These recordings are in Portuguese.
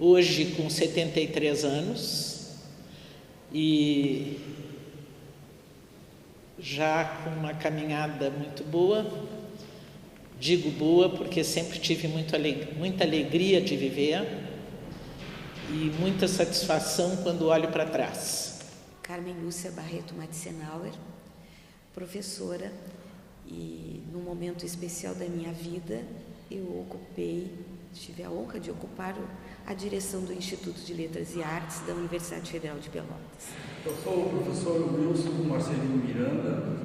hoje com 73 anos e já com uma caminhada muito boa. Digo boa porque sempre tive muita alegria de viver e muita satisfação quando olho para trás. Carmen Lúcia Barreto Matzenauer, professora, e num momento especial da minha vida eu tive a honra de ocupar a direção do Instituto de Letras e Artes da Universidade Federal de Pelotas. Eu sou o professor Wilson Marcelino Miranda,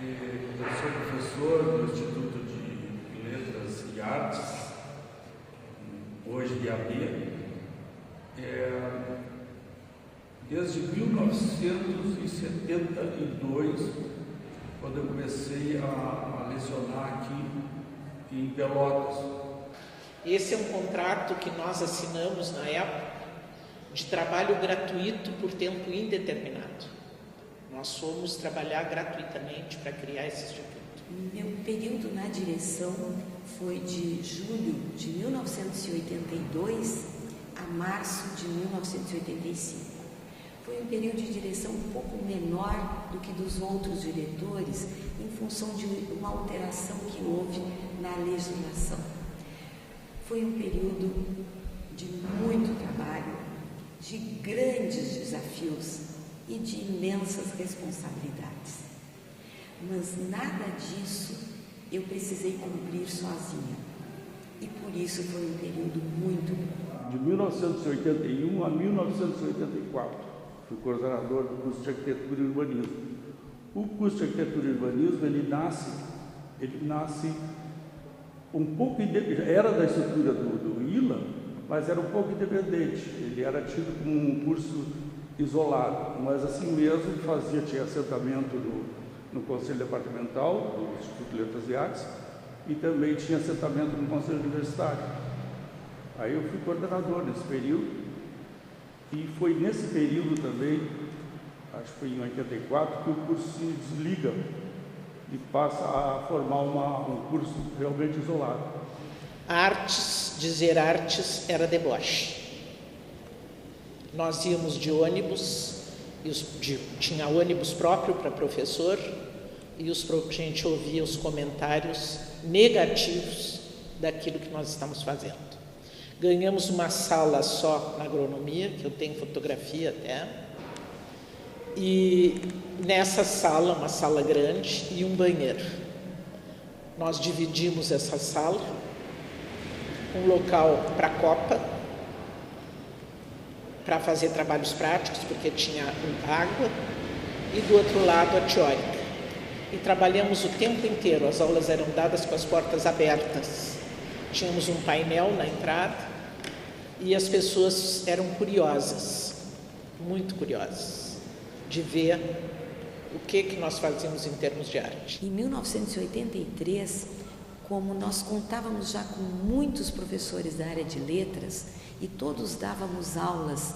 eu sou professor do Instituto de Letras e Artes, hoje de AB, desde 1972, quando eu comecei a lecionar aqui em Pelotas. Esse é um contrato que nós assinamos na época de trabalho gratuito por tempo indeterminado. Nós fomos trabalhar gratuitamente para criar esse instituto. Meu período na direção foi de julho de 1982 a março de 1985. Foi um período de direção um pouco menor do que dos outros diretores, em função de uma alteração que houve na legislação. Foi um período de muito trabalho, de grandes desafios e de imensas responsabilidades. Mas nada disso eu precisei cumprir sozinha. E por isso foi um período muito bom. De 1981 a 1984, fui coordenador do curso de Arquitetura e Urbanismo. O curso de Arquitetura e Urbanismo, ele nasce um pouco independente, era da estrutura do ILA, mas era um pouco independente. Ele era tido como um curso isolado, mas assim mesmo tinha assentamento no Conselho Departamental do Instituto de Letras e Artes e também tinha assentamento no Conselho Universitário. Aí eu fui coordenador nesse período e foi nesse período também, acho que foi em 84, que o curso se desliga e passa a formar um curso realmente isolado. Dizer artes era deboche. Nós íamos de ônibus, tinha ônibus próprio para professor, e a gente ouvia os comentários negativos daquilo que nós estamos fazendo. Ganhamos uma sala só na agronomia, que eu tenho fotografia até, e nessa sala, uma sala grande e um banheiro. Nós dividimos essa sala, um local para a copa, para fazer trabalhos práticos, porque tinha água, e do outro lado a teórica. E trabalhamos o tempo inteiro, as aulas eram dadas com as portas abertas. Tínhamos um painel na entrada e as pessoas eram curiosas, muito curiosas, de ver o que nós fazíamos em termos de arte. Em 1983, como nós contávamos já com muitos professores da área de letras e todos dávamos aulas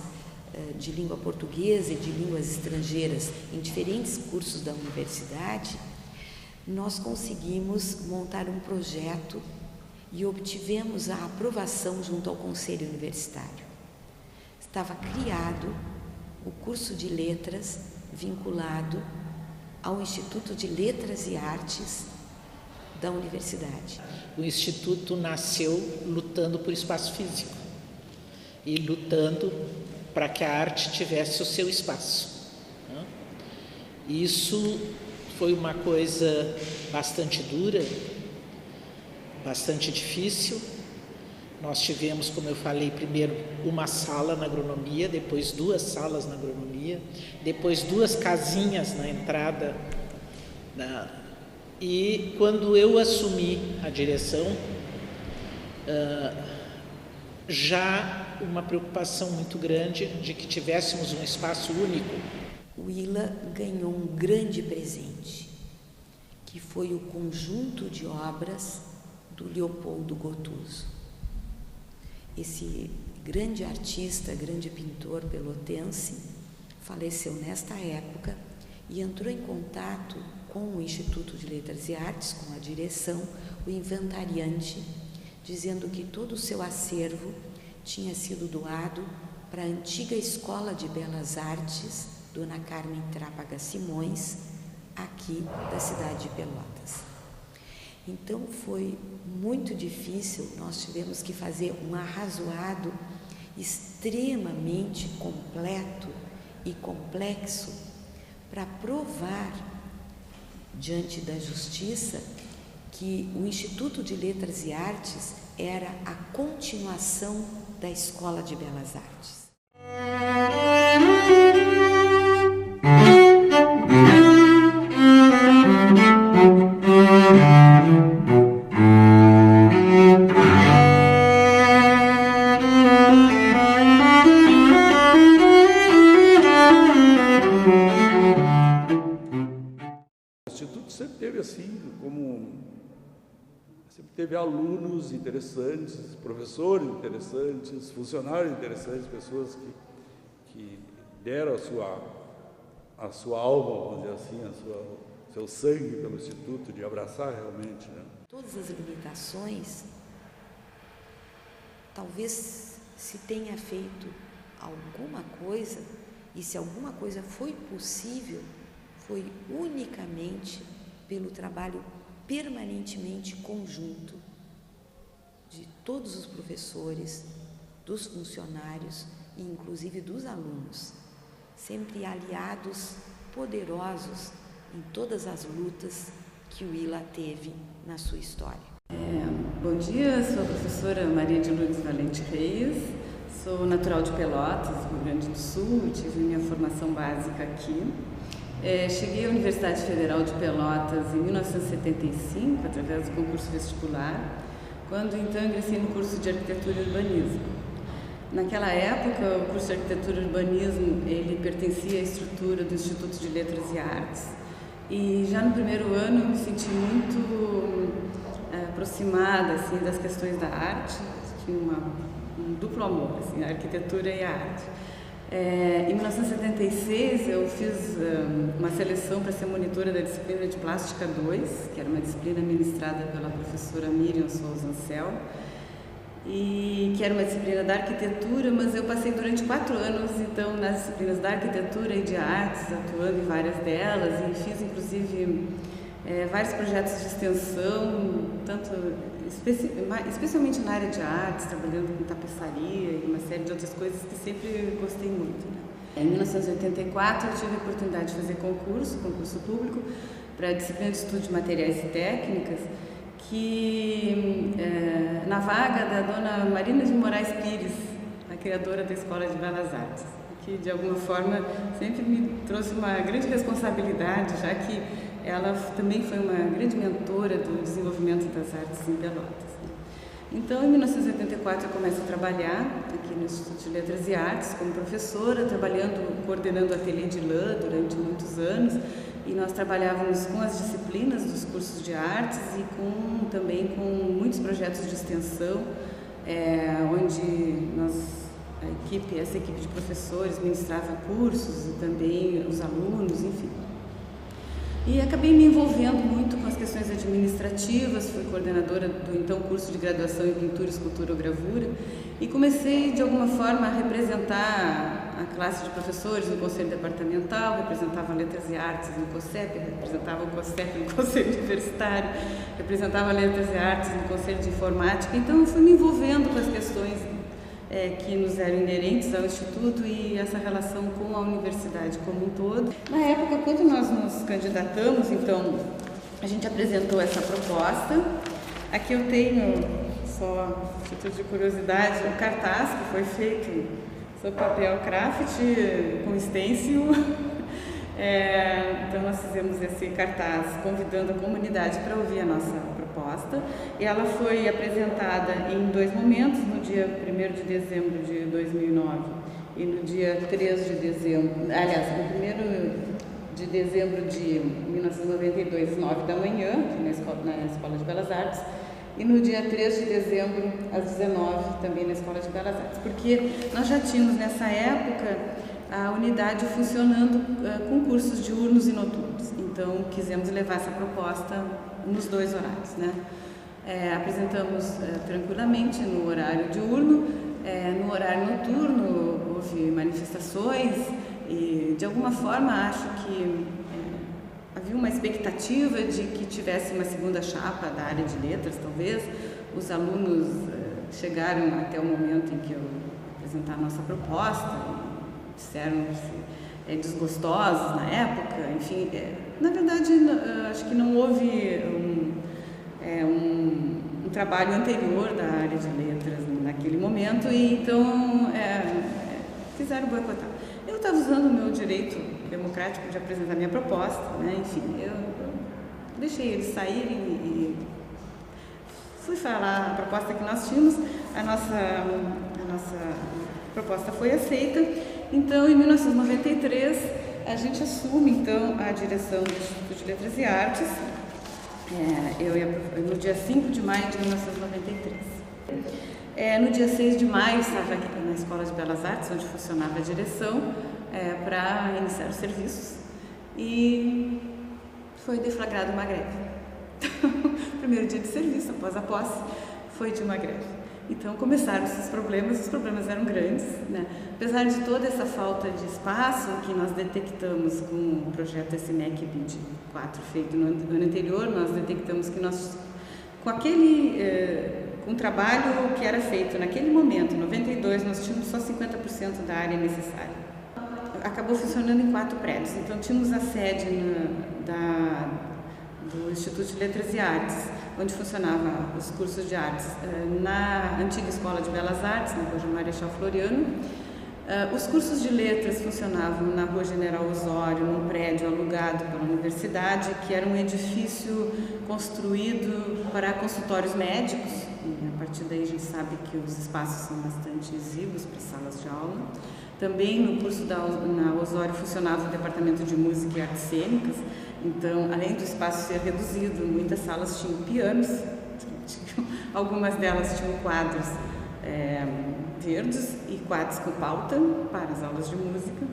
de língua portuguesa e de línguas estrangeiras em diferentes cursos da universidade, nós conseguimos montar um projeto e obtivemos a aprovação junto ao Conselho Universitário. Estava criado o curso de letras vinculado ao Instituto de Letras e Artes da universidade. O Instituto nasceu lutando por espaço físico e lutando para que a arte tivesse o seu espaço. Isso foi uma coisa bastante dura, bastante difícil. Nós tivemos, como eu falei, primeiro uma sala na agronomia, depois 2 salas na agronomia, depois 2 casinhas na entrada. E quando eu assumi a direção, já uma preocupação muito grande de que tivéssemos um espaço único. O ILA ganhou um grande presente, que foi o conjunto de obras do Leopoldo Gottuso. Esse grande artista, grande pintor pelotense, faleceu nesta época e entrou em contato com o Instituto de Letras e Artes, com a direção, o inventariante, dizendo que todo o seu acervo tinha sido doado para a antiga Escola de Belas Artes, Dona Carmen Trápaga Simões, aqui da cidade de Pelotas. Então foi muito difícil, nós tivemos que fazer um arrazoado extremamente completo e complexo para provar diante da justiça que o Instituto de Letras e Artes era a continuação da Escola de Belas Artes. O Instituto sempre teve assim, sempre teve alunos interessantes, professores interessantes, funcionários interessantes, pessoas que deram a sua alma, vamos dizer assim, seu sangue pelo Instituto, de abraçar realmente, né? Todas as limitações, talvez se tenha feito alguma coisa, e se alguma coisa foi possível, foi unicamente pelo trabalho permanentemente conjunto de todos os professores, dos funcionários e inclusive dos alunos, sempre aliados poderosos em todas as lutas que o ILA teve na sua história. Bom dia, sou a professora Maria de Lourdes Valente Reis, sou natural de Pelotas, Rio Grande do Sul, tive minha formação básica aqui. Cheguei à Universidade Federal de Pelotas em 1975, através do concurso vestibular, quando então ingressei no curso de Arquitetura e Urbanismo. Naquela época, o curso de Arquitetura e Urbanismo, ele pertencia à estrutura do Instituto de Letras e Artes. E já no primeiro ano eu me senti muito aproximada assim, das questões da arte, tinha um duplo amor, assim, a arquitetura e a arte. Em 1976 eu fiz uma seleção para ser monitora da disciplina de Plástica 2, que era uma disciplina ministrada pela professora Miriam Souza Ancel, e que era uma disciplina da arquitetura, mas eu passei durante 4 anos então nas disciplinas da arquitetura e de artes, atuando em várias delas, e fiz inclusive vários projetos de extensão, especialmente na área de artes, trabalhando com tapeçaria e uma série de outras coisas que sempre gostei muito, né? Em 1984 eu tive a oportunidade de fazer concurso público, para a disciplina de estudo de materiais e técnicas, que na vaga da dona Marina de Moraes Pires, a criadora da Escola de Belas Artes, que de alguma forma sempre me trouxe uma grande responsabilidade, já que ela também foi uma grande mentora do desenvolvimento das artes em Pelotas. Então, em 1984, eu começo a trabalhar aqui no Instituto de Letras e Artes como professora, coordenando o ateliê de lã durante muitos anos, e nós trabalhávamos com as disciplinas dos cursos de artes e também com muitos projetos de extensão, onde essa equipe de professores ministrava cursos e também os alunos, enfim. E acabei me envolvendo muito com as questões administrativas, fui coordenadora do então curso de graduação em Pintura, Escultura ou Gravura, e comecei de alguma forma a representar a classe de professores no Conselho Departamental, representava Letras e Artes no COSEP, representava o COSEP no Conselho Universitário, representava Letras e Artes no Conselho de Informática, então eu fui me envolvendo com as questões que nos eram inerentes ao Instituto e essa relação com a universidade como um todo. Na época, quando nós nos candidatamos, então, a gente apresentou essa proposta. Aqui eu tenho, só a título de curiosidade, o cartaz que foi feito sobre papel craft com stencil. Então nós fizemos esse cartaz convidando a comunidade para ouvir a nossa proposta, e ela foi apresentada em 2 momentos, no dia 1º de dezembro de 2009 e no dia 3 de dezembro, aliás, no 1º de dezembro de 1992, 9 da manhã, na Escola de Belas Artes, e no dia 3 de dezembro, às 19, também na Escola de Belas Artes, porque nós já tínhamos nessa época a unidade funcionando com cursos diurnos e noturnos, então quisemos levar essa proposta nos 2 horários, né? Apresentamos tranquilamente no horário diurno, horário noturno, houve manifestações e, de alguma forma, acho que havia uma expectativa de que tivesse uma segunda chapa da área de letras, talvez. Os alunos chegaram até o momento em que eu apresentar a nossa proposta, disseram-se desgostosos na época, enfim. Na verdade, acho que não houve um trabalho anterior da área de letras naquele momento e então fizeram boicotar. Eu estava usando o meu direito democrático de apresentar minha proposta, né? Enfim, eu deixei eles saírem e fui falar a proposta que nós tínhamos. A nossa proposta foi aceita. Então, em 1993, a gente assume então a direção do Instituto de Letras e Artes. No dia 5 de maio de 1993. No dia 6 de maio, estava aqui na Escola de Belas Artes, onde funcionava a direção, para iniciar os serviços, e foi deflagrada uma greve. Primeiro dia de serviço, após a posse, foi de uma greve. Então começaram os problemas eram grandes, né? Apesar de toda essa falta de espaço que nós detectamos com o projeto SMEC BID 4 feito no ano anterior, nós detectamos que nós, com o trabalho que era feito naquele momento, em 92, nós tínhamos só 50% da área necessária. Acabou funcionando em 4 prédios, então tínhamos a sede do Instituto de Letras e Artes, onde funcionavam os cursos de artes, na antiga Escola de Belas Artes, na Rua Marechal Floriano. Os cursos de letras funcionavam na Rua General Osório, num prédio alugado pela universidade, que era um edifício construído para consultórios médicos, e a partir daí a gente sabe que os espaços são bastante exíguos para salas de aula. Também no curso na Osório funcionava o departamento de música e artes cênicas. Então, além do espaço ser reduzido, muitas salas tinham pianos, algumas delas tinham quadros verdes e quadros com pauta para as aulas de música,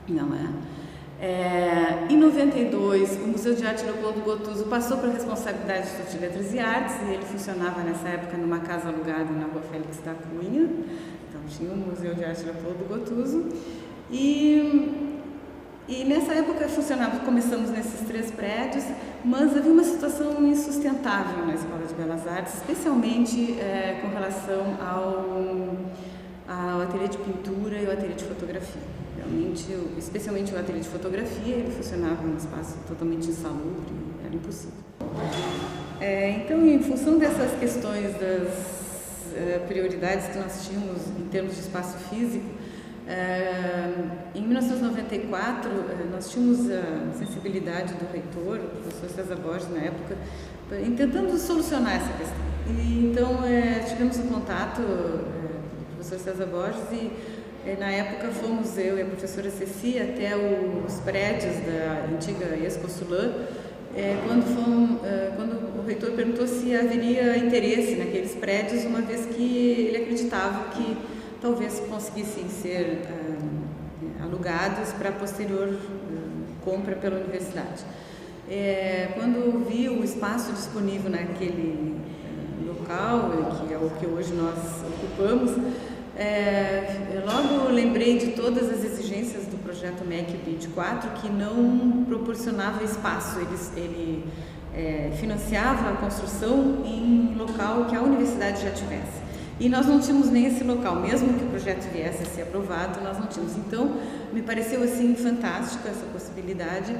não é? Em 92, o Museu de Arte Leopoldo Gotuso passou para a responsabilidade do Instituto de Letras e Artes, e ele funcionava nessa época numa casa alugada na Rua Félix da Cunha. Então, tinha o Museu de Arte Leopoldo Gotuso. E nessa época começamos nesses 3 prédios, mas havia uma situação insustentável na Escola de Belas Artes, especialmente com relação ao ateliê de pintura e o ateliê de fotografia. Realmente, especialmente o ateliê de fotografia, ele funcionava num espaço totalmente insalubre, era impossível. Então, em função dessas questões das prioridades que nós tínhamos em termos de espaço físico, em 1994, nós tínhamos a sensibilidade do reitor, o professor César Borges, na época, tentando solucionar essa questão. E, então, tivemos um contato com o professor César Borges e, na época, fomos eu e a professora Ceci até os prédios da antiga ex-Consulã, quando o reitor perguntou se haveria interesse naqueles prédios, uma vez que ele acreditava que talvez conseguissem ser alugados para posterior compra pela universidade. Quando vi o espaço disponível naquele local, que é o que hoje nós ocupamos, logo lembrei de todas as exigências do projeto MEC BID 4, que não proporcionava espaço, ele financiava a construção em local que a universidade já tivesse. E nós não tínhamos nem esse local, mesmo que o projeto viesse a ser aprovado, nós não tínhamos. Então, me pareceu assim fantástico essa possibilidade.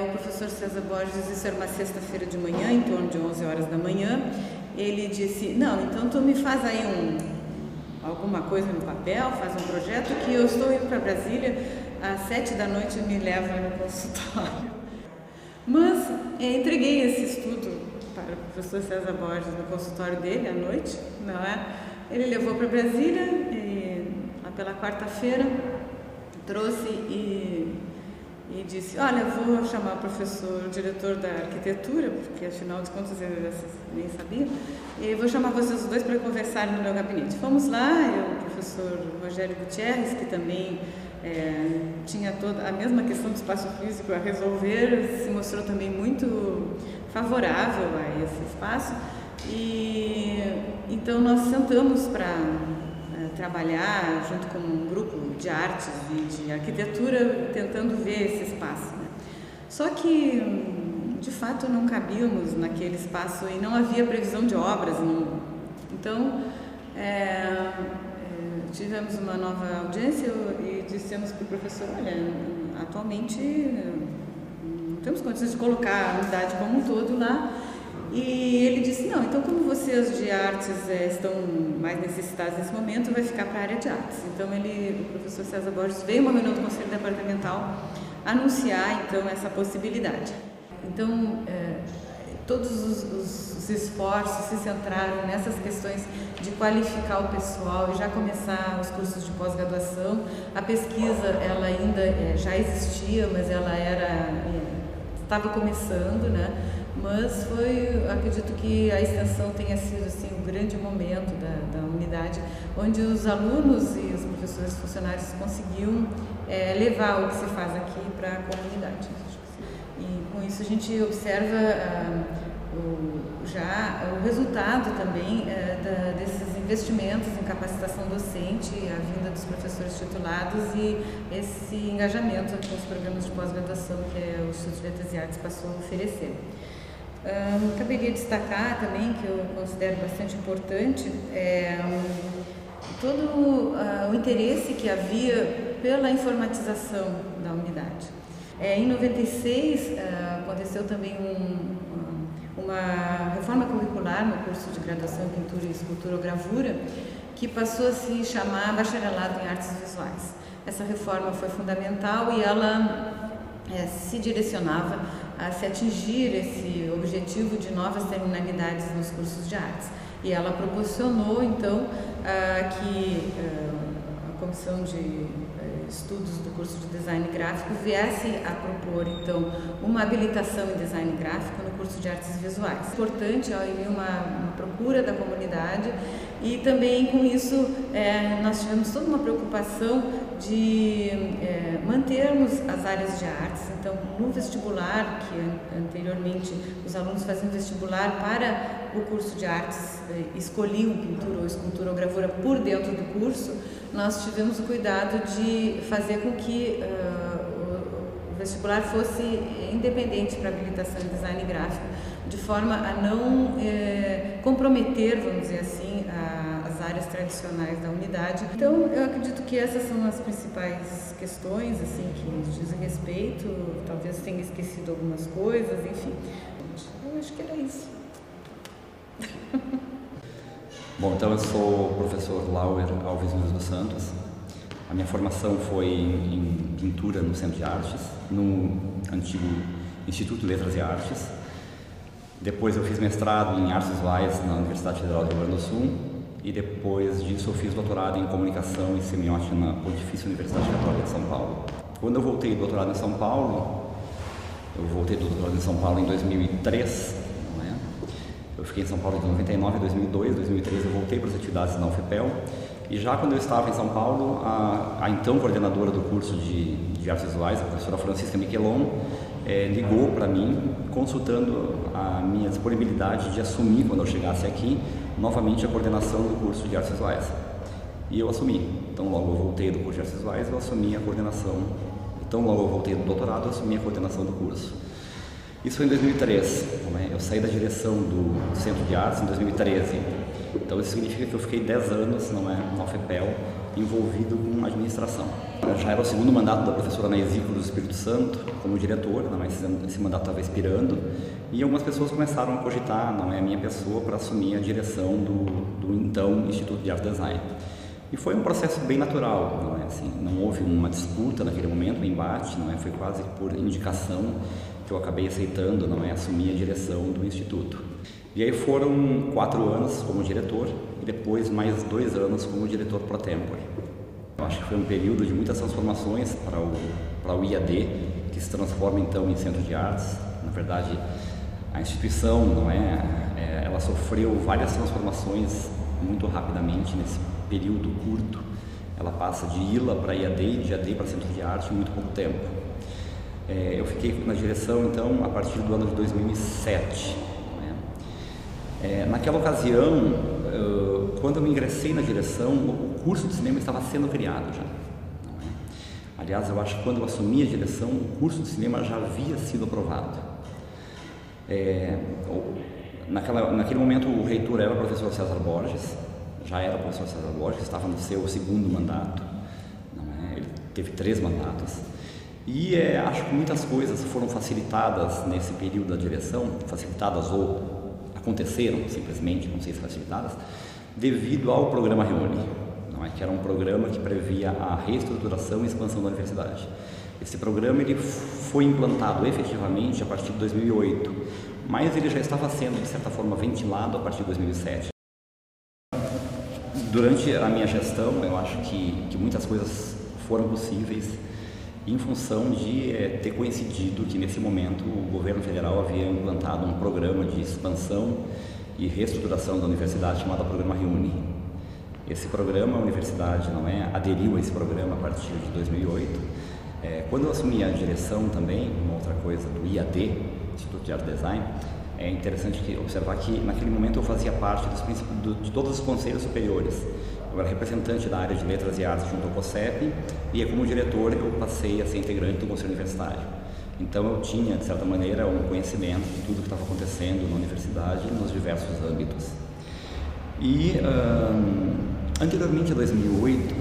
O professor César Borges, isso era uma sexta-feira de manhã, em torno de 11 horas da manhã, ele disse, não, então tu me faz aí alguma coisa no papel, faz um projeto que eu estou indo para Brasília, às 7 da noite me leva no consultório. Mas entreguei esse estudo para o professor César Borges no consultório dele à noite, não é? Ele levou para Brasília e lá pela quarta-feira trouxe e disse, olha, vou chamar o diretor da arquitetura, porque afinal de contas eu nem sabia, e vou chamar vocês os dois para conversar no meu gabinete. Fomos lá, o professor Rogério Gutierrez, que também tinha toda a mesma questão do espaço físico a resolver, se mostrou também muito favorável a esse espaço, e então nós sentamos para trabalhar junto com um grupo de artes e de arquitetura, tentando ver esse espaço, né? Só que, de fato, não cabíamos naquele espaço e não havia previsão de obras. Então, tivemos uma nova audiência e dissemos para o professor, olha, atualmente não temos condições de colocar a unidade como um todo lá. E ele disse, não, então como vocês de artes estão mais necessitados nesse momento, vai ficar para a área de artes. Então o professor César Borges veio a uma reunião do Conselho Departamental anunciar então essa possibilidade. Então todos os esforços se centraram nessas questões de qualificar o pessoal e já começar os cursos de pós-graduação. A pesquisa ela ainda já existia, mas ela estava começando, né? Mas acredito que a extensão tenha sido assim, um grande momento da unidade, onde os alunos e os professores funcionários conseguiam levar o que se faz aqui para a comunidade. E com isso a gente observa já o resultado também desses investimentos em capacitação docente, a vinda dos professores titulados e esse engajamento com os programas de pós-graduação que o Instituto de Letras e Artes passou a oferecer. Caberia destacar também, que eu considero bastante importante, todo o interesse que havia pela informatização da unidade. Em 96, aconteceu também uma reforma curricular no curso de graduação em Pintura, Escultura ou Gravura, que passou a se chamar Bacharelado em Artes Visuais. Essa reforma foi fundamental e ela se direcionava a se atingir esse objetivo de novas terminalidades nos cursos de artes. E ela proporcionou, então, que a Comissão de Estudos do curso de Design Gráfico viesse a propor, então, uma habilitação em Design Gráfico no curso de Artes Visuais. Importante, havia uma procura da comunidade e também, com isso, nós tivemos toda uma preocupação de mantermos as áreas de artes. Então, no vestibular, que anteriormente os alunos faziam vestibular para o curso de artes, escolhiam pintura ou escultura ou gravura por dentro do curso, nós tivemos o cuidado de fazer com que o vestibular fosse independente para habilitação em design gráfico, de forma a não comprometer, vamos dizer assim, as áreas tradicionais da unidade. Então, eu acredito que essas são as principais questões, assim, que dizem respeito. Talvez tenha esquecido algumas coisas, enfim. Eu acho que era isso. Bom, então eu sou o professor Lauer Alves Nunes dos Santos. A minha formação foi em pintura no Centro de Artes, no antigo Instituto de Letras e Artes. Depois eu fiz mestrado em Artes Visuais na Universidade Federal do Rio Grande do Sul e depois disso eu fiz doutorado em Comunicação e Semiótica na Pontifícia Universidade Católica de São Paulo. Quando eu voltei do doutorado em São Paulo, em 2003, eu fiquei em São Paulo de 99 a 2002, 2003 eu voltei para as atividades na UFPEL e já quando eu estava em São Paulo, a então coordenadora do curso de Artes Visuais, a professora Francisca Miquelon, ligou para mim consultando a minha disponibilidade de assumir, quando eu chegasse aqui, novamente a coordenação do curso de Artes Visuais. E eu assumi. Então logo eu voltei do curso de Artes Visuais, eu assumi a coordenação. Então logo eu voltei do doutorado, eu assumi a coordenação do curso. Isso foi em 2003, eu saí da direção do Centro de Artes em 2013, então isso significa que eu fiquei 10 anos na UFPEL envolvido com administração. Eu já era o segundo mandato da professora Ana Exículo do Espírito Santo como diretor, mas esse mandato estava expirando e algumas pessoas começaram a cogitar a minha pessoa para assumir a direção do então Instituto de Arte e Design. E foi um processo bem natural, não houve uma disputa naquele momento, um embate, foi quase por indicação que eu acabei aceitando, assumir a direção do Instituto. E aí foram 4 anos como diretor e depois mais 2 anos como diretor pro tempore. Eu acho que foi um período de muitas transformações para o IAD, que se transforma então em Centro de Artes. Na verdade, a instituição, ela sofreu várias transformações muito rapidamente nesse período curto. Ela passa de ILA para IAD e de IAD para Centro de Arte em muito pouco tempo. Eu fiquei na direção, então, a partir do ano de 2007. Naquela ocasião, quando eu me ingressei na direção, o curso de cinema estava sendo criado já. Não é? Aliás, eu acho que quando eu assumi a direção, o curso de cinema já havia sido aprovado. Naquele momento, o reitor era o professor César Borges, já era o professor César Borges, estava no seu segundo mandato, não é? Ele teve 3 mandatos. E acho que muitas coisas foram facilitadas nesse período da direção, facilitadas ou aconteceram simplesmente, não sei se facilitadas, devido ao programa Reúne, não é? Que era um programa que previa a reestruturação e expansão da universidade. Esse programa ele foi implantado efetivamente a partir de 2008, mas ele já estava sendo, de certa forma, ventilado a partir de 2007. Durante a minha gestão, eu acho que muitas coisas foram possíveis em função de ter coincidido que, nesse momento, o governo federal havia implantado um programa de expansão e reestruturação da universidade chamado Programa Reúne. Esse programa, a universidade aderiu a esse programa a partir de 2008. Quando eu assumi a direção também, uma outra coisa do IAD, Instituto de Arte e Design, é interessante observar que naquele momento eu fazia parte de todos os conselhos superiores. Eu era representante da área de Letras e Artes junto ao COSEP e como diretor eu passei a ser integrante do Conselho Universitário. Então eu tinha, de certa maneira, um conhecimento de tudo que estava acontecendo na universidade nos diversos âmbitos. E anteriormente a 2008,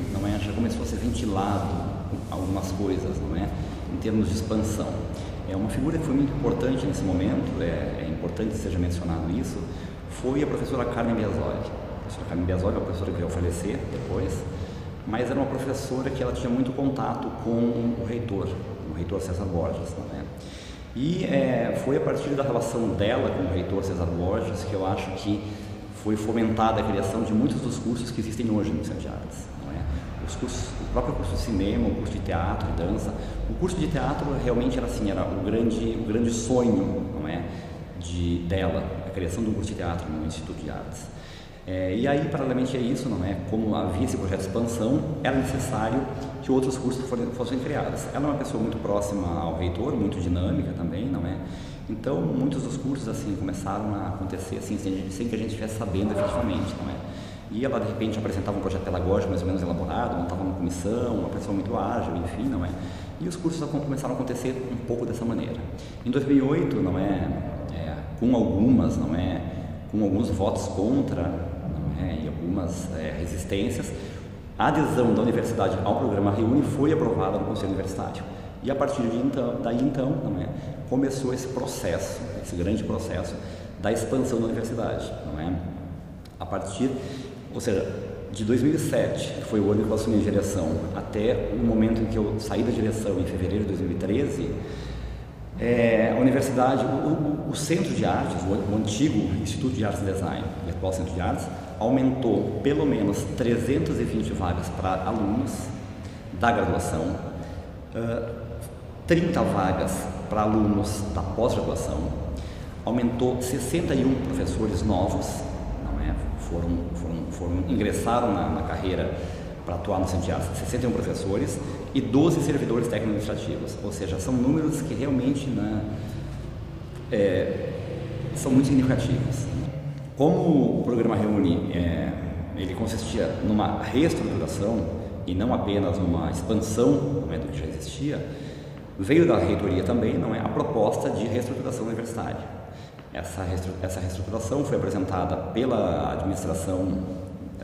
já começou a ser ventilado algumas coisas, em termos de expansão. Uma figura que foi muito importante nesse momento, é importante que seja mencionado isso, foi a professora Carmen Biasoli. A professora Carmen Biasoli é uma professora que veio a falecer depois, mas era uma professora que ela tinha muito contato com o reitor César Borges. E foi a partir da relação dela com o reitor César Borges que eu acho que foi fomentada a criação de muitos dos cursos que existem hoje no Centro de Artes. O próprio curso de cinema, o curso de teatro e dança. O curso de teatro realmente era o grande sonho, dela, a criação de um curso de teatro no Instituto de Artes. E aí, paralelamente a isso, como havia esse projeto de expansão, era necessário que outros cursos fossem criados. Ela é uma pessoa muito próxima ao reitor, muito dinâmica também, Então, muitos dos cursos começaram a acontecer sem que a gente estivesse sabendo efetivamente, E ela, de repente, apresentava um projeto pedagógico mais ou menos elaborado, montava uma comissão, uma pessoa muito ágil, enfim, E os cursos começaram a acontecer um pouco dessa maneira. Em 2008, com alguns votos contra, e algumas resistências, a adesão da universidade ao programa Reúne foi aprovada no Conselho Universitário. E a partir daí então, começou esse processo, esse grande processo da expansão da universidade, Ou seja, de 2007, que foi o ano que eu assumi a direção, até o momento em que eu saí da direção, em fevereiro de 2013, a universidade, o Centro de Artes, o antigo Instituto de Artes e Design, e atual Centro de Artes, aumentou pelo menos 320 vagas para alunos da graduação, 30 vagas para alunos da pós-graduação, aumentou 61 professores novos, ingressaram na carreira para atuar no Centro de Artes, 61 professores e 12 servidores técnico-administrativos, ou seja, são números que realmente são muito significativos. Como o programa Reúne, ele consistia numa reestruturação e não apenas numa expansão do que já existia, veio da reitoria também a proposta de reestruturação universitária. Essa reestruturação foi apresentada pela administração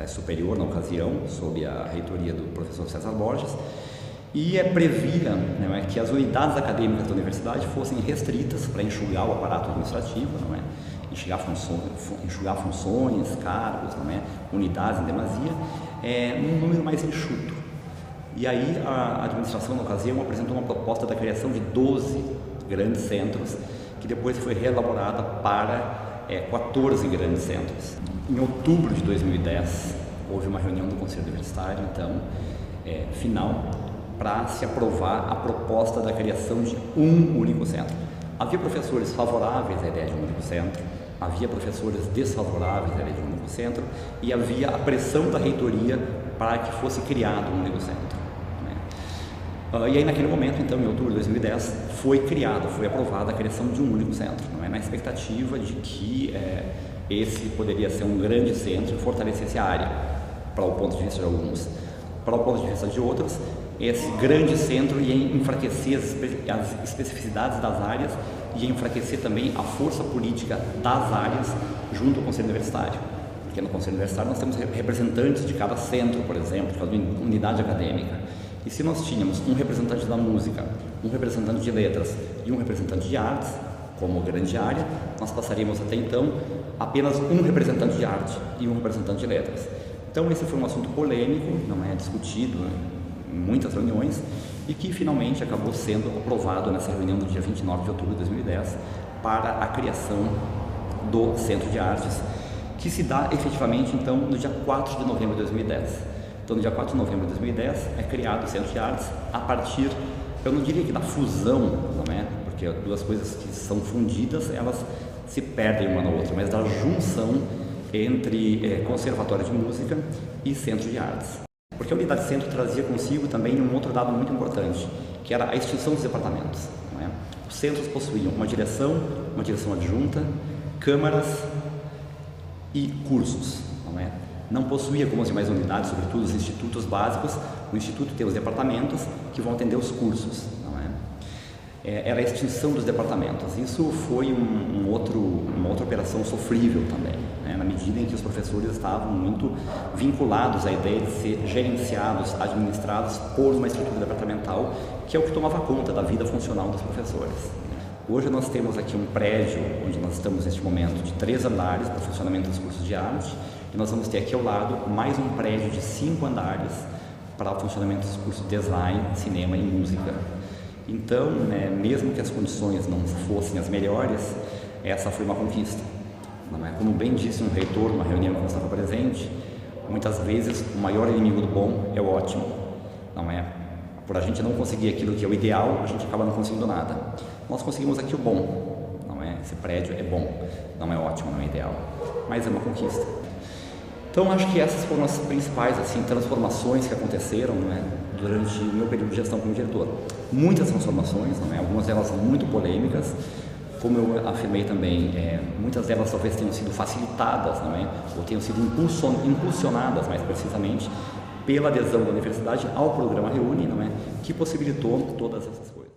superior na ocasião, sob a reitoria do professor César Borges, e previa que as unidades acadêmicas da universidade fossem restritas para enxugar o aparato administrativo, enxugar funções, cargos, unidades em demasia, num número mais enxuto. E aí a administração na ocasião apresentou uma proposta da criação de 12 grandes centros, que depois foi reelaborada para 14 grandes centros. Em outubro de 2010, houve uma reunião do Conselho Universitário, final, para se aprovar a proposta da criação de um único centro. Havia professores favoráveis à ideia de um único centro, havia professores desfavoráveis à ideia de um único centro, e havia a pressão da reitoria para que fosse criado um único centro. E aí, naquele momento, então, em outubro de 2010, foi aprovada a criação de um único centro, na expectativa de que esse poderia ser um grande centro e fortalecesse a área, para o ponto de vista de alguns. Para o ponto de vista de outros, esse grande centro ia enfraquecer as especificidades das áreas e ia enfraquecer também a força política das áreas junto ao Conselho Universitário. Porque no Conselho Universitário nós temos representantes de cada centro, por exemplo, de cada unidade acadêmica. E se nós tínhamos um representante da música, um representante de letras e um representante de artes, como grande área, nós passaríamos até então apenas um representante de arte e um representante de letras. Então esse foi um assunto polêmico, não é discutido em muitas reuniões e que finalmente acabou sendo aprovado nessa reunião do dia 29 de outubro de 2010 para a criação do Centro de Artes, que se dá efetivamente então no dia 4 de novembro de 2010. Então no dia 4 de novembro de 2010 é criado o Centro de Artes a partir, eu não diria que da fusão, não é? Porque duas coisas que são fundidas, elas se perdem uma na outra, mas da junção entre Conservatório de Música e Centro de Artes. Porque a unidade centro trazia consigo também um outro dado muito importante, que era a extinção dos departamentos. Não é? Os centros possuíam uma direção adjunta, câmaras e cursos. Não é? Não possuía, como as demais unidades, sobretudo os institutos básicos, o instituto tem os departamentos que vão atender os cursos. Não é? Era a extinção dos departamentos. Isso foi uma outra operação sofrível também, né? Na medida em que os professores estavam muito vinculados à ideia de ser gerenciados, administrados por uma estrutura departamental, que é o que tomava conta da vida funcional dos professores. Hoje nós temos aqui um prédio, onde nós estamos neste momento, de 3 andares para o funcionamento dos cursos de arte, e nós vamos ter aqui ao lado mais um prédio de 5 andares para o funcionamento dos cursos de design, cinema e música. Então, né, mesmo que as condições não fossem as melhores, essa foi uma conquista. Não é? Como bem disse um reitor numa reunião que eu estava presente, muitas vezes o maior inimigo do bom é o ótimo. Não é? Por a gente não conseguir aquilo que é o ideal, a gente acaba não conseguindo nada. Nós conseguimos aqui o bom. Não é? Esse prédio é bom, não é ótimo, não é ideal, mas é uma conquista. Então, acho que essas foram as principais assim, transformações que aconteceram, não é? Durante o meu período de gestão como diretor. Muitas transformações, não é? Algumas delas muito polêmicas, como eu afirmei também, muitas delas talvez tenham sido facilitadas, não é? Ou tenham sido impulsionadas, mais precisamente, pela adesão da universidade ao programa Reúne, não é? Que possibilitou todas essas coisas.